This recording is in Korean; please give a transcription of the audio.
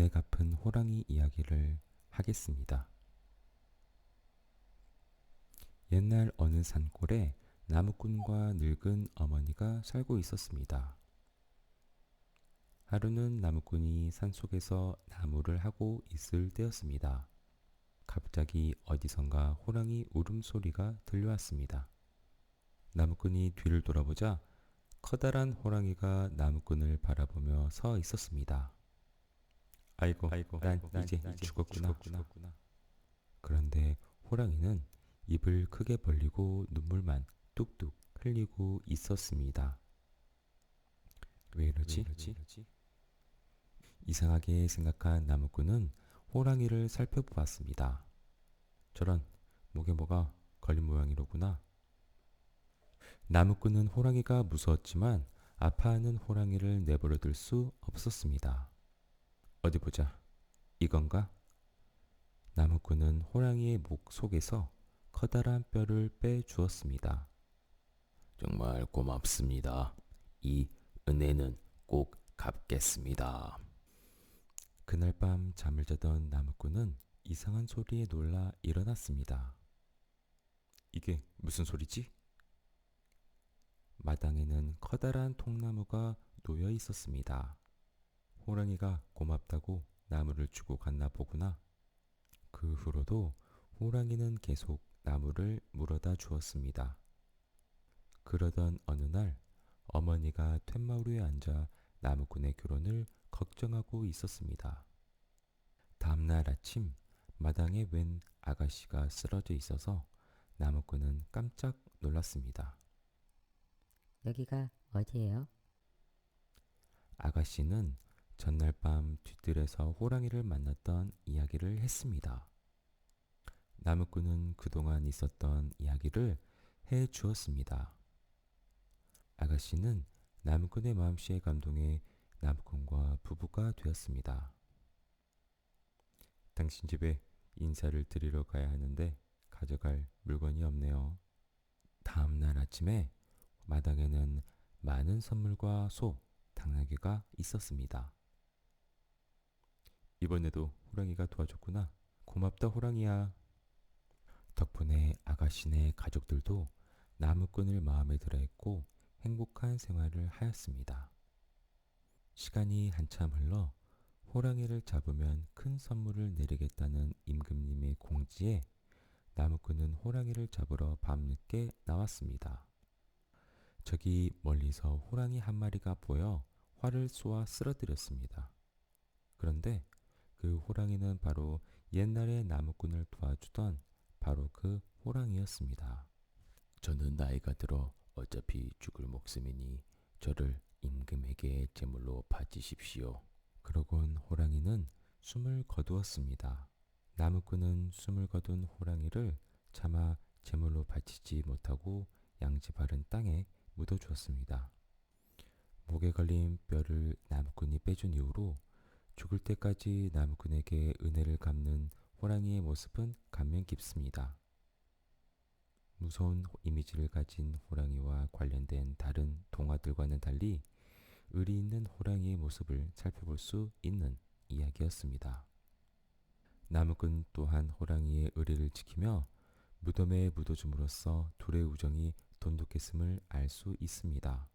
은혜 갚은 호랑이 이야기를 하겠습니다. 옛날 어느 산골에 나무꾼과 늙은 어머니가 살고 있었습니다. 하루는 나무꾼이 산속에서 나무를 하고 있을 때였습니다. 갑자기 어디선가 호랑이 울음소리가 들려왔습니다. 나무꾼이 뒤를 돌아보자 커다란 호랑이가 나무꾼을 바라보며 서 있었습니다. 아이고, 난 이제 죽었구나. 그런데 호랑이는 입을 크게 벌리고 눈물만 뚝뚝 흘리고 있었습니다. 왜 이러지? 이상하게 생각한 나무꾼은 호랑이를 살펴보았습니다. 저런, 목에 뭐가 걸린 모양이로구나. 나무꾼은 호랑이가 무서웠지만 아파하는 호랑이를 내버려둘 수 없었습니다. 어디 보자. 이건가? 나무꾼은 호랑이의 목 속에서 커다란 뼈를 빼주었습니다. 정말 고맙습니다. 이 은혜는 꼭 갚겠습니다. 그날 밤 잠을 자던 나무꾼은 이상한 소리에 놀라 일어났습니다. 이게 무슨 소리지? 마당에는 커다란 통나무가 놓여 있었습니다. 호랑이가 고맙다고 나무를 주고 갔나 보구나. 그 후로도 호랑이는 계속 나무를 물어다 주었습니다. 그러던 어느 날 어머니가 툇마루 위에 앉아 나무꾼의 결혼을 걱정하고 있었습니다. 다음날 아침 마당에 웬 아가씨가 쓰러져 있어서 나무꾼은 깜짝 놀랐습니다. 여기가 어디예요? 아가씨는 전날 밤 뒷뜰에서 호랑이를 만났던 이야기를 했습니다. 나무꾼은 그동안 있었던 이야기를 해 주었습니다. 아가씨는 나무꾼의 마음씨에 감동해 나무꾼과 부부가 되었습니다. 당신 집에 인사를 드리러 가야 하는데 가져갈 물건이 없네요. 다음 날 아침에 마당에는 많은 선물과 소, 당나귀가 있었습니다. 이번에도 호랑이가 도와줬구나. 고맙다 호랑이야. 덕분에 아가씨네 가족들도 나무꾼을 마음에 들어 했고 행복한 생활을 하였습니다. 시간이 한참 흘러 호랑이를 잡으면 큰 선물을 내리겠다는 임금님의 공지에 나무꾼은 호랑이를 잡으러 밤늦게 나왔습니다. 저기 멀리서 호랑이 한 마리가 보여 활을 쏘아 쓰러뜨렸습니다. 그런데 그 호랑이는 바로 옛날에 나무꾼을 도와주던 바로 그 호랑이였습니다. 저는 나이가 들어 어차피 죽을 목숨이니 저를 임금에게 제물로 바치십시오. 그러곤 호랑이는 숨을 거두었습니다. 나무꾼은 숨을 거둔 호랑이를 차마 제물로 바치지 못하고 양지 바른 땅에 묻어주었습니다. 목에 걸린 뼈를 나무꾼이 빼준 이후로 죽을 때까지 나무꾼에게 은혜를 갚는 호랑이의 모습은 감명 깊습니다. 무서운 이미지를 가진 호랑이와 관련된 다른 동화들과는 달리 의리 있는 호랑이의 모습을 살펴볼 수 있는 이야기였습니다. 나무꾼 또한 호랑이의 의리를 지키며 무덤에 묻어줌으로써 둘의 우정이 돈독했음을 알 수 있습니다.